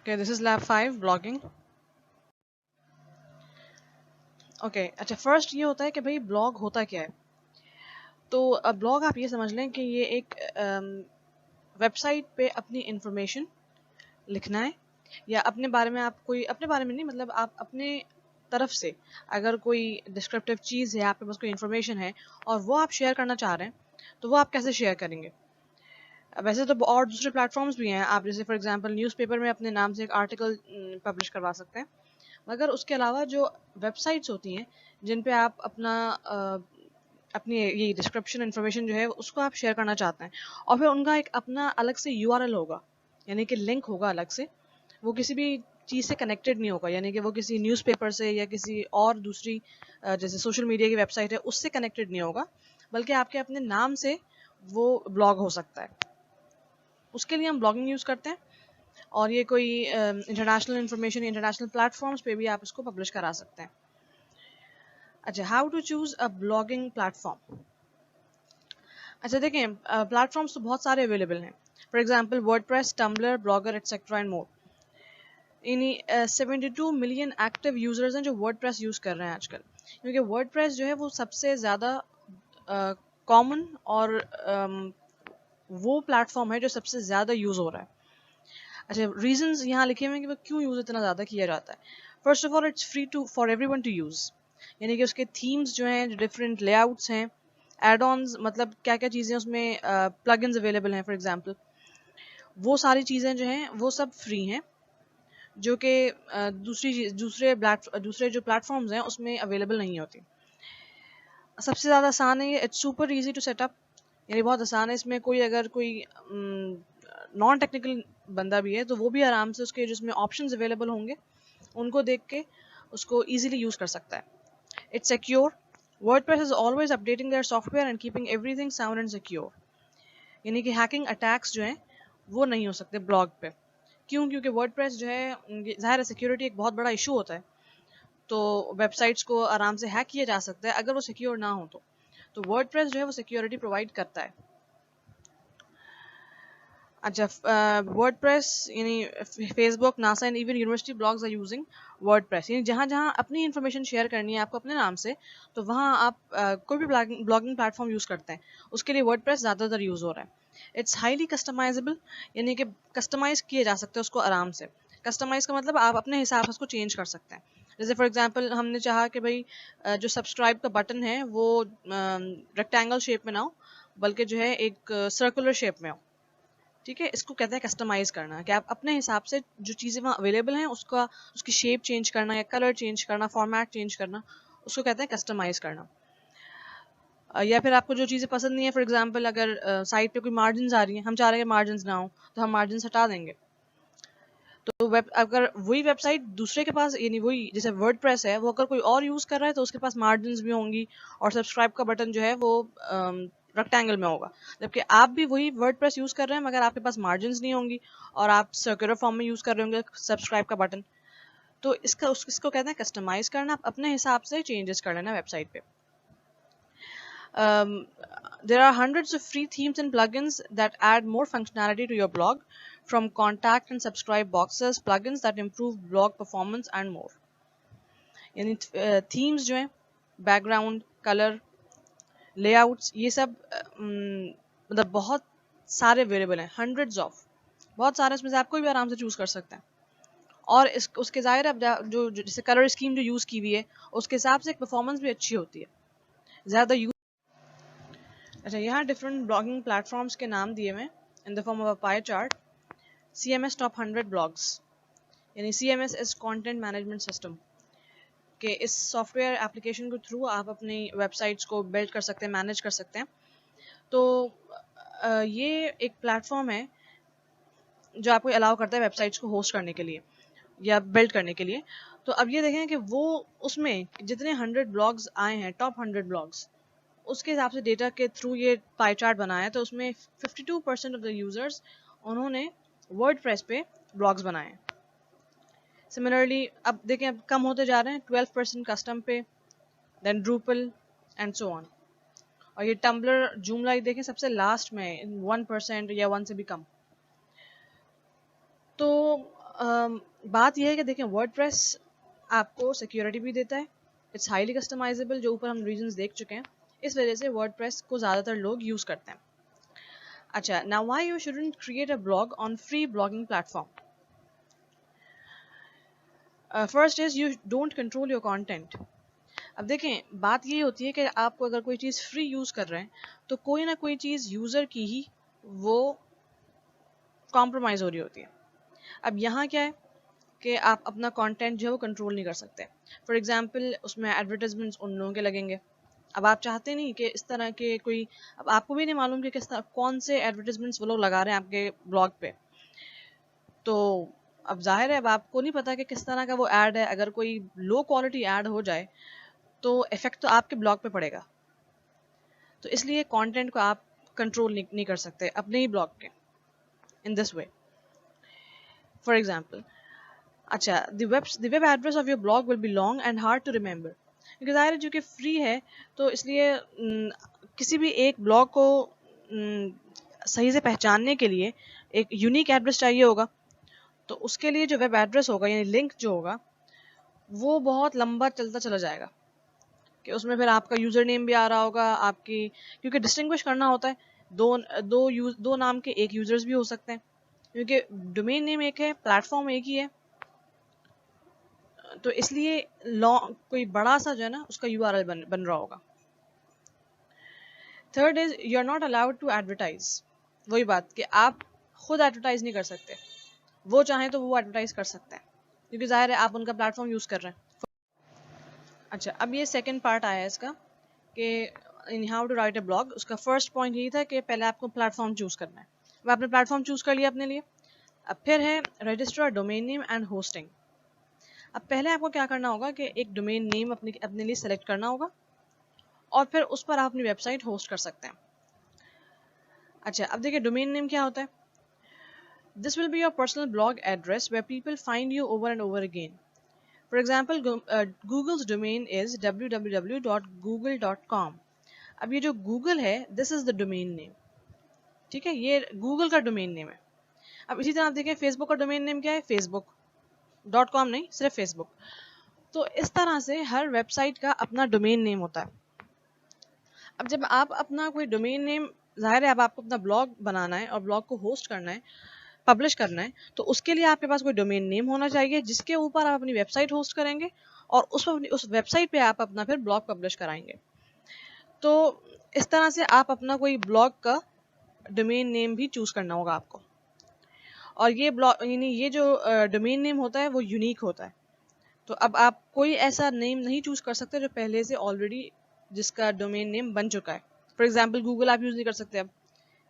Okay, this is lab 5 blogging. Okay, अच्छा first ये होता है कि भाई ब्लॉग होता क्या है। तो ब्लॉग आप ये समझ लें कि ये एक वेबसाइट पे अपनी इंफॉर्मेशन लिखना है, या अपने बारे में आप कोई अपने बारे में नहीं, मतलब आप अपने तरफ से अगर कोई डिस्क्रिप्टिव चीज़ है, आपके पास कोई इन्फॉर्मेशन है और वो आप शेयर करना चाह रहे हैं, तो वो आप कैसे शेयर करेंगे। वैसे तो और दूसरे प्लेटफॉर्म्स भी हैं, आप जैसे फॉर एग्जांपल न्यूज़पेपर में अपने नाम से एक आर्टिकल पब्लिश करवा सकते हैं, मगर उसके अलावा जो वेबसाइट्स होती हैं जिन पे आप अपनी ये डिस्क्रिप्शन इन्फॉर्मेशन जो है उसको आप शेयर करना चाहते हैं, और फिर उनका एक अपना अलग से यूआरएल होगा, यानी कि लिंक होगा अलग से, वो किसी भी चीज़ से कनेक्टेड नहीं होगा, यानी कि वो किसी न्यूज़पेपर से या किसी और दूसरी जैसे सोशल मीडिया की वेबसाइट है उससे कनेक्टेड नहीं होगा, बल्कि आपके अपने नाम से वो ब्लॉग हो सकता है। उसके लिए हम ब्लॉगिंग यूज़ करते हैं, और ये कोई इंटरनेशनल इन्फॉर्मेशन, इंटरनेशनल प्लेटफॉर्म्स पे भी आप इसको पब्लिश करा सकते हैं। अच्छा, how to choose a blogging platform. अच्छा देखें, प्लेटफॉर्म्स तो बहुत सारे अवेलेबल हैं। For example WordPress, Tumblr, Blogger etcetera and more. इन्हीं 72 मिलियन एक्टिव यूजर्स हैं जो वर्डप्रेस यूज़ कर रहे हैं आजकल, क्योंकि वर्डप्रेस जो है वो सबसे ज़्यादा कॉमन और वो प्लेटफॉर्म है जो सबसे ज़्यादा यूज़ हो रहा है। अच्छा, रीजंस यहाँ लिखे हुए हैं कि वो क्यों यूज़ इतना ज़्यादा किया जाता है। First of all, it's free to for everyone to use, यानी कि उसके थीम्स जो हैं, जो डिफरेंट लेआउट्स हैं, एड ऑन्स, मतलब क्या क्या चीज़ें उसमें प्लगइन्स अवेलेबल हैं फॉर एग्जांपल, वो सारी चीज़ें जो हैं वो सब फ्री हैं, जो कि दूसरे जो प्लेटफॉर्म्स हैं उसमें अवेलेबल नहीं होती। सबसे ज़्यादा आसान है ये, it's super easy to set up, यानी बहुत आसान है। इसमें कोई अगर कोई नॉन टेक्निकल बंदा भी है तो वो भी आराम से उसके जिसमें ऑप्शंस अवेलेबल होंगे उनको देख के उसको ईजिली यूज़ कर सकता है। It's secure, WordPress is always updating their software and keeping everything sound and secure, यानी कि हैकिंग अटैक्स जो हैं वो नहीं हो सकते ब्लॉग पे। क्यों? क्योंकि वर्डप्रेस जो है, ज़ाहिर है सिक्योरिटी एक बहुत बड़ा इशू होता है, तो वेबसाइट्स को आराम से हैक किया जा सकता है अगर वो सिक्योर ना हो तो वर्डप्रेस जो है वो सिक्योरिटी प्रोवाइड करता है। अच्छा, वर्डप्रेस यानी Facebook, NASA and even university blogs are using WordPress, यानी जहाँ जहाँ अपनी इन्फॉर्मेशन शेयर करनी है आपको अपने नाम से, तो वहाँ आप कोई भी ब्लॉगिंग प्लेटफॉर्म यूज़ करते हैं, उसके लिए वर्डप्रेस ज़्यादातर यूज़ हो रहा है। इट्स हाईली कस्टमाइजेबल, यानी कि कस्टमाइज़ किए जा सकते हैं उसको आराम से। कस्टमाइज़ का मतलब आप अपने हिसाब से उसको चेंज कर सकते हैं। जैसे फॉर एग्जांपल हमने चाहा कि भाई जो सब्सक्राइब का बटन है वो रेक्टेंगल शेप में ना हो, बल्कि जो है एक सर्कुलर शेप में हो, ठीक है। इसको कहते हैं कस्टमाइज करना, कि आप अपने हिसाब से जो चीज़ें वहाँ अवेलेबल हैं उसका उसकी शेप चेंज करना या कलर चेंज करना, फॉर्मेट चेंज करना, उसको कहते हैं कस्टमाइज करना। या फिर आपको जो चीज़ें पसंद नहीं है, फॉर एग्जांपल अगर साइट पे कोई मार्जिन आ रही हैं, हम चाह रहे हैं कि मार्जिन ना हो, तो हम मार्जिन हटा देंगे। तो अगर वही वेबसाइट दूसरे के पास, यानी वही जैसे वर्डप्रेस है, वो अगर कोई और यूज़ कर रहा है तो उसके पास मार्जिन भी होंगी, और सब्सक्राइब का बटन जो है वो रेक्टेंगल में होगा, जबकि आप भी वही वर्डप्रेस यूज़ कर रहे हैं मगर आपके पास मार्जिन नहीं होंगी, और आप सर्कुलर फॉर्म में यूज़ कर रहे होंगे सब्सक्राइब का बटन। तो इसको कहते हैं कस्टमाइज करना, आप अपने हिसाब से चेंजेस कर लेना वेबसाइट पे। Um, there are hundreds of free themes and plugins that add more functionality to your blog, from contact and subscribe boxes, plugins that improve blog performance, and more. यानी themes जो हैं, background, color, layouts, ये सब मतलब बहुत सारे available हैं, hundreds of, बहुत सारे, इसमें से आप कोई भी आराम से चूज़ कर सकते हैं। और उसके ज़ाहिर है जो जैसे कलर स्कीम जो यूज़ की हुई है उसके हिसाब से एक परफॉर्मेंस भी अच्छी होती है, ज़्यादा यूज। अच्छा, यहाँ डिफरेंट ब्लॉगिंग प्लेटफॉर्म्स के नाम दिए हुए in the form of a pie chart. CMS top 100 blogs, यानी CMS is content management system, के इस सॉफ्टवेयर एप्लीकेशन के थ्रू आप अपनी वेबसाइट्स को बिल्ड कर सकते हैं, मैनेज कर सकते हैं। तो ये एक प्लेटफॉर्म है जो आपको अलाउ करता है वेबसाइट्स को होस्ट करने के लिए या बिल्ड करने के लिए। तो अब ये देखें कि वो उसमें जितने 100 ब्लॉग्स आए हैं, टॉप 100 ब्लॉग्स, उसके हिसाब से डेटा के थ्रू ये पाई चार्ट बनाया है, तो उसमें 52% ऑफ द यूजर्स उन्होंने वर्डप्रेस पे ब्लॉग्स बनाए। सिमिलरली अब देखें, अब कम होते जा रहे हैं, 12% कस्टम पे, then Drupal and so on. और ये टम्बलर, जूमला देखें सबसे लास्ट में 1% या 1 से भी कम। तो बात यह है कि देखें वर्डप्रेस आपको सिक्योरिटी भी देता है, इट्स हाईली कस्टमाइजेबल, जो ऊपर हम रीजंस देख चुके हैं, इस वजह से वर्डप्रेस को ज़्यादातर लोग यूज़ करते हैं. अच्छा, now why you shouldn't create a blog on free blogging platform. First is you don't control your content. अब देखें बात ये होती है कि आपको अगर कोई चीज़ फ्री यूज़ कर रहे हैं तो कोई ना कोई चीज़ यूज़र की ही वो कॉम्प्रोमाइज़ हो रही होती है. अब यहाँ क्या है कि आप अपना कंटेंट जो है वो कंट्रोल नहीं कर सकते. फॉर एग्जांपल उसमें एडवर्टाइजमेंट्स उन लोगों के लगेंगे. अब आप चाहते नहीं कि इस तरह के कोई, अब आपको भी नहीं मालूम कि किस तरह कौन से एडवर्टाइजमेंट्स वो लोग लगा रहे हैं आपके ब्लॉग पे. तो अब जाहिर है अब आपको नहीं पता कि किस तरह का वो ऐड है. अगर कोई लो क्वालिटी ऐड हो जाए तो इफेक्ट तो आपके ब्लॉग पे पड़ेगा. तो इसलिए कंटेंट को आप कंट्रोल नहीं कर सकते अपने ही ब्लॉग के in this way. For example, अच्छा, the web address of your blog will be long and hard to remember. क्योंकि ज़ाहिर है जो कि फ्री है तो इसलिए किसी भी एक ब्लॉग को सही से पहचानने के लिए एक यूनिक एड्रेस चाहिए होगा. तो उसके लिए जो वेब एड्रेस होगा यानी लिंक जो होगा वो बहुत लंबा चलता चला जाएगा कि उसमें फिर आपका यूज़र नेम भी आ रहा होगा आपकी, क्योंकि डिस्टिंग्विश करना होता है. दो नाम के एक यूज़र्स भी हो सकते हैं क्योंकि डोमेन नेम एक है, प्लेटफॉर्म एक ही है. तो इसलिए लॉन्ग कोई बड़ा सा जो है ना उसका URL बन रहा होगा. Third is you are not allowed to advertise. वही बात कि आप खुद एडवर्टाइज नहीं कर सकते, वो चाहें तो वो एडवर्टाइज कर सकते हैं क्योंकि जाहिर है आप उनका प्लेटफॉर्म यूज़ कर रहे हैं. अच्छा, अब ये सेकंड पार्ट आया है इसका कि in how to write a blog. उसका फर्स्ट पॉइंट यही था कि पहले आपको प्लेटफॉर्म चूज़ करना है. अब आपने प्लेटफॉर्म चूज़ कर लिया अपने लिए. अब फिर है register domain name and hosting. अब पहले आपको क्या करना होगा कि एक डोमेन नेम अपने लिए सेलेक्ट करना होगा और फिर उस पर आप अपनी वेबसाइट होस्ट कर सकते हैं. अच्छा, अब देखिए डोमेन नेम क्या होता है. This will be your personal blog address where people find you over and over again. For example Google's domain is www.google.com. अब ये जो गूगल है this is the domain name. ठीक है, ये गूगल का डोमेन नेम है. अब इसी तरह आप देखें फेसबुक का डोमेन नेम क्या है, facebook.com नहीं, सिर्फ फेसबुक. तो इस तरह से हर वेबसाइट का अपना डोमेन नेम होता है. अब जब आप अपना कोई डोमेन नेम, जाहिर है अब आपको अपना ब्लॉग बनाना है और ब्लॉग को होस्ट करना है, पब्लिश करना है, तो उसके लिए आपके पास कोई डोमेन नेम होना चाहिए जिसके ऊपर आप अपनी वेबसाइट होस्ट करेंगे और उस वेबसाइट पे आप अपना फिर ब्लॉग पब्लिश कराएंगे. तो इस तरह से आप अपना कोई ब्लॉग का डोमेन नेम भी चूज़ करना होगा आपको. और ये ब्लॉग यानी ये जो डोमेन नेम होता है वो यूनिक होता है. तो अब आप कोई ऐसा नेम नहीं चूज़ कर सकते जो पहले से ऑलरेडी जिसका डोमेन नेम बन चुका है. फॉर एग्जांपल गूगल आप यूज़ नहीं कर सकते, अब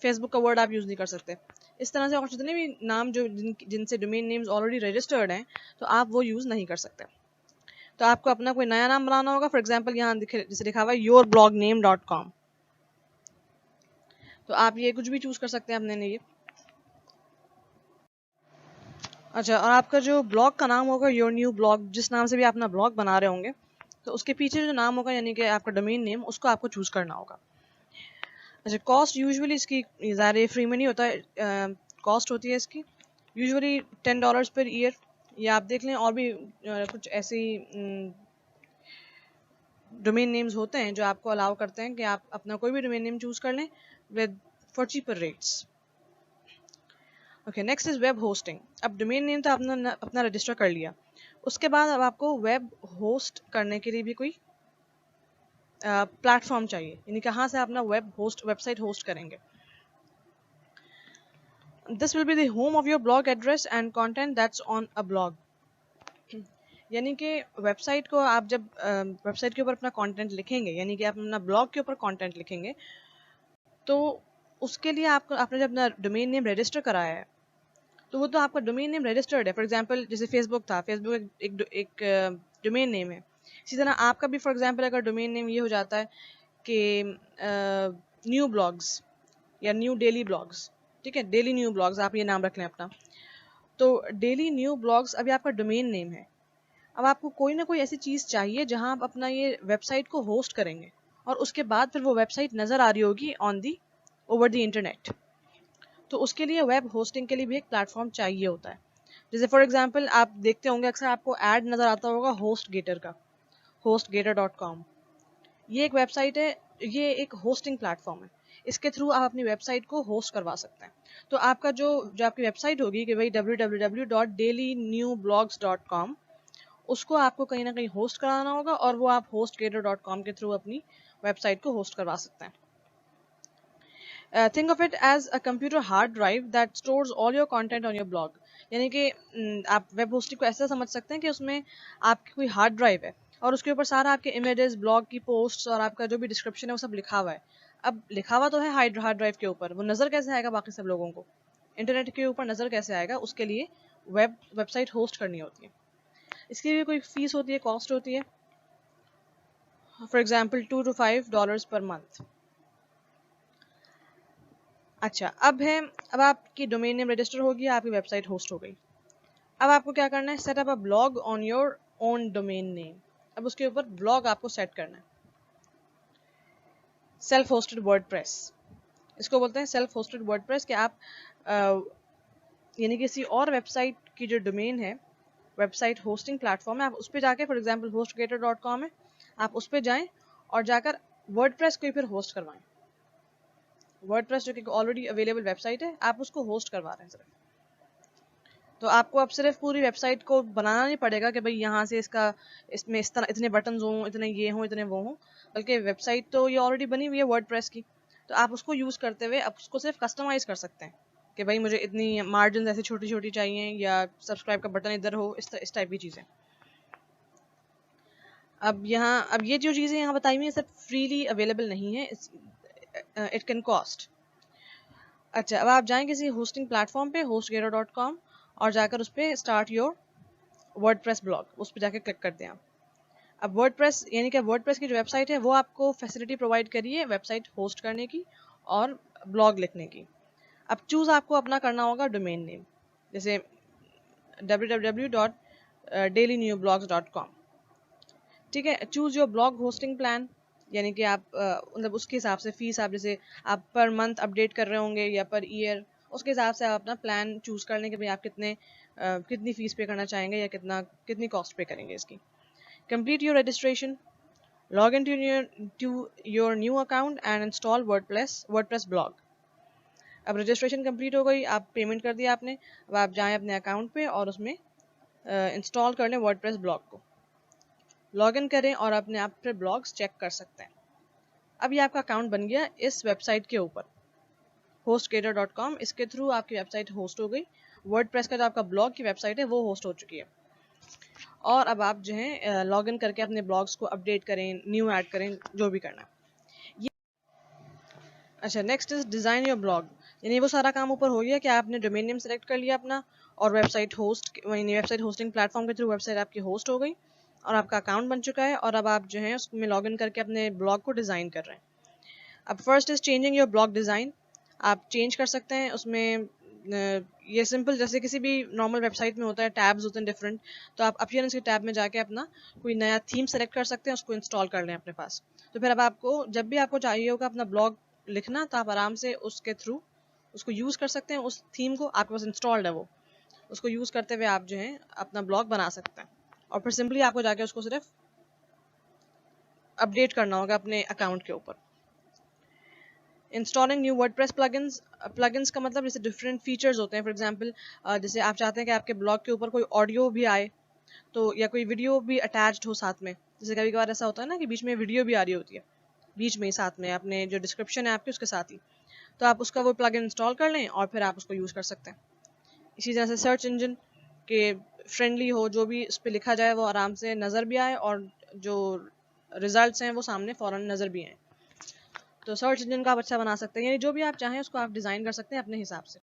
फेसबुक का वर्ड आप यूज़ नहीं कर सकते. इस तरह से और जितने भी नाम जो जिनसे डोमेन नेम्स ऑलरेडी रजिस्टर्ड हैं तो आप वो यूज़ नहीं कर सकते. तो आपको अपना कोई नया नाम बनाना होगा. फॉर एग्जांपल यहाँ जैसे लिखा हुआ है yourblogName.com. तो आप ये कुछ भी चूज़ कर सकते हैं अपने लिए. अच्छा, और आपका जो ब्लॉग का नाम होगा योर न्यू ब्लॉग, जिस नाम से भी आप अपना ब्लॉग बना रहे होंगे, तो उसके पीछे जो नाम होगा यानी कि आपका डोमेन नेम, उसको आपको चूज़ करना होगा. अच्छा, कॉस्ट यूजुअली इसकी ज़्यादा फ्री में नहीं होता है. कॉस्ट होती है इसकी यूजुअली $10 पर ईयर. या आप देख लें और भी कुछ ऐसी डोमेन नेम्स होते हैं जो आपको अलाउ करते हैं कि आप अपना कोई भी डोमेन नेम चूज़ कर लें with for cheaper rates. Okay, next is web hosting. अब डोमेन नेम तो आपने अपना रजिस्टर कर लिया, उसके बाद अब आपको वेब होस्ट करने के लिए भी कोई प्लेटफॉर्म चाहिए, यानी कहाँ से अपना वेबसाइट होस्ट करेंगे. This will be the home of your blog address and content that's on a blog. यानी कि वेबसाइट को आप जब वेबसाइट के ऊपर अपना कंटेंट लिखेंगे, यानी कि आप अपना ब्लॉग के ऊपर कंटेंट लिखेंगे, तो उसके लिए आपने जब अपना डोमेन नेम रजिस्टर कराया है तो वो तो आपका डोमेन नेम रजिस्टर्ड है. फॉर एग्जांपल जैसे फेसबुक था, फेसबुक एक डोमेन नेम है. इसी तरह आपका भी फॉर एग्जांपल अगर डोमेन नेम ये हो जाता है कि न्यू ब्लॉग्स या न्यू डेली ब्लॉग्स, ठीक है, डेली न्यू ब्लॉग्स आप ये नाम रख लें अपना, तो डेली न्यू ब्लॉग्स अभी आपका डोमेन नेम है. अब आपको कोई ना कोई ऐसी चीज़ चाहिए जहां आप अपना ये वेबसाइट को होस्ट करेंगे और उसके बाद फिर वो वेबसाइट नज़र आ रही होगी on the over the internet. तो उसके लिए वेब होस्टिंग के लिए भी एक प्लेटफॉर्म चाहिए होता है जैसे फॉर एग्जांपल आप देखते होंगे अक्सर आपको ऐड नज़र आता होगा HostGator का, hostgator.com। ये एक वेबसाइट है, ये एक होस्टिंग प्लेटफॉर्म है। इसके थ्रू आप अपनी वेबसाइट को होस्ट करवा सकते हैं। तो आपका जो आपकी वेबसाइट होगी कि भाई www.dailynewblogs.com, उसको आपको कहीं ना कहीं होस्ट कराना होगा और वो आप hostgator.com के थ्रू अपनी वेबसाइट को होस्ट करवा सकते हैं। Think of it as a computer hard drive that stores all your content on your blog। यानी कि आप वेब होस्टिंग को ऐसा समझ सकते हैं कि उसमें आपकी कोई हार्ड ड्राइव है और उसके ऊपर सारा आपके इमेजेस, ब्लॉग की पोस्ट्स और आपका जो भी डिस्क्रिप्शन है वो सब लिखा हुआ है। अब लिखा हुआ तो है हार्ड ड्राइव के ऊपर, वो नज़र कैसे आएगा बाकी सब लोगों को, इंटरनेट के ऊपर नज़र कैसे आएगा, उसके लिए वेबसाइट होस्ट करनी होती है। इसकी भी कोई फीस होती है, कॉस्ट होती है, for example $2 to $5 per month. अच्छा, अब आपकी डोमेन नेम रजिस्टर हो गया, आपकी वेबसाइट होस्ट हो गई। अब आपको क्या करना है, set up a blog on your own domain name. अब उसके ऊपर ब्लॉग आपको सेट करना है। सेल्फ होस्टेड वर्डप्रेस, इसको बोलते हैं सेल्फ होस्टेड वर्डप्रेस, कि आप यानी किसी और वेबसाइट की जो डोमेन है, वेबसाइट होस्टिंग प्लेटफॉर्म है, आप उस पर जाके, फॉर एग्जाम्पल hostgator.com है, आप उस पर जाएं और जाकर वर्डप्रेस को ही फिर होस्ट करवाएं। वर्डप्रेस जो कि ऑलरेडी अवेलेबल वेबसाइट है, आप उसको होस्ट करवा रहे हैं सिर्फ। तो आपको अब सिर्फ पूरी वेबसाइट को बनाना नहीं पड़ेगा कि भाई यहाँ से इसमें इस तरह इतने बटन्स हों, इतने ये हों, इतने वो हों, बल्कि वेबसाइट तो ये ऑलरेडी बनी हुई है वर्डप्रेस की। तो आप उसको यूज़ करते हुए आप उसको सिर्फ कस्टमाइज़ कर सकते हैं कि भाई मुझे इतनी मार्जिन ऐसी छोटी छोटी चाहिए, या सब्सक्राइब का बटन इधर हो, इस टाइप की चीज़ें। अब ये जो चीज़ें यहाँ बताई हुई हैं सब फ्रीली अवेलेबल नहीं है, इट कैन कॉस्ट। अच्छा, अब आप जाएं किसी होस्टिंग प्लेटफॉर्म पे hostgator.com और जाकर उस पर स्टार्ट योर वर्डप्रेस ब्लॉग, उस पर जाकर क्लिक कर दें आप। अब वर्डप्रेस यानी कि वर्डप्रेस की जो वेबसाइट है वो आपको फैसिलिटी प्रोवाइड करी है वेबसाइट होस्ट करने की और ब्लॉग लिखने की। अब चूज़ आपको अपना करना होगा डोमेन नेम, जैसे www.dailynewblogs.com। ठीक है, choose your blog hosting plan, यानी कि आप मतलब उसके हिसाब से फीस, आप जैसे आप पर मंथ अपडेट कर रहे होंगे या पर ईयर, उसके हिसाब से आप अपना प्लान चूज़ कर लें कि भाई आप कितनी फीस पे करना चाहेंगे या कितनी कॉस्ट पे करेंगे इसकी। Complete your registration, log in to your new account and install WordPress blog. अब रजिस्ट्रेशन कंप्लीट हो गई, आप पेमेंट कर दिया आपने। अब आप जाएं अपने अकाउंट पे और उसमें इंस्टॉल कर लें वर्डप्रेस ब्लॉग को, लॉग इन करें और अपने आप फिर ब्लॉग्स चेक कर सकते हैं। अब ये आपका अकाउंट बन गया इस वेबसाइट के ऊपर hostgator.com। इसके थ्रू आपकी वेबसाइट होस्ट हो गई, वर्डप्रेस का जो आपका ब्लॉग की वेबसाइट है वो होस्ट हो चुकी है। और अब आप जो है लॉग इन करके अपने ब्लॉग्स को अपडेट करें, न्यू ऐड करें, जो भी करना है। अच्छा, next is design your blog, यानी वो सारा काम ऊपर हो गया कि आपने डोमेन नेम सेलेक्ट कर लिया अपना और वेबसाइट होस्टिंग प्लेटफॉर्म के थ्रू वेबसाइट आपकी होस्ट हो गई और आपका अकाउंट बन चुका है। और अब आप जो है उसमें लॉग इन करके अपने ब्लॉग को डिज़ाइन कर रहे हैं। अब first is changing your blog design, आप चेंज कर सकते हैं उसमें। ये सिंपल जैसे किसी भी नॉर्मल वेबसाइट में होता है, टैब्स होते हैं डिफरेंट, तो आप अपीयरेंस के टैब में जाके अपना कोई नया थीम सेलेक्ट कर सकते हैं, उसको इंस्टॉल कर लें अपने पास। तो फिर अब आपको जब भी आपको चाहिए होगा अपना ब्लॉग लिखना, तो आप आराम से उसके थ्रू उसको यूज़ कर सकते हैं। उस थीम को आपके पास इंस्टॉल्ड है, वो उसको यूज़ करते हुए आप जो है अपना ब्लॉग बना सकते हैं। और फिर सिंपली आपको जाके उसको सिर्फ अपडेट करना होगा अपने अकाउंट के ऊपर। Installing new WordPress plugins, plugins का मतलब जैसे डिफरेंट फीचर्स होते हैं। फॉर एग्जांपल जैसे आप चाहते हैं कि आपके ब्लॉग के ऊपर कोई ऑडियो भी आए, तो या कोई वीडियो भी अटैच्ड हो साथ में। जैसे कभी कभार ऐसा होता है ना कि बीच में वीडियो भी आ रही होती है, बीच में ही साथ में अपने जो डिस्क्रिप्शन है आपके उसके साथ ही, तो आप उसका वो प्लगइन इंस्टॉल कर लें और फिर आप उसको यूज़ कर सकते हैं। इसी तरह से सर्च इंजन के फ्रेंडली हो, जो भी उस पर लिखा जाए वो आराम से नज़र भी आए और जो रिजल्ट्स हैं वो सामने फ़ौरन नज़र भी आए। तो सर्च इंजन का आप अच्छा बना सकते हैं, यानी जो भी आप चाहें उसको आप डिज़ाइन कर सकते हैं अपने हिसाब से।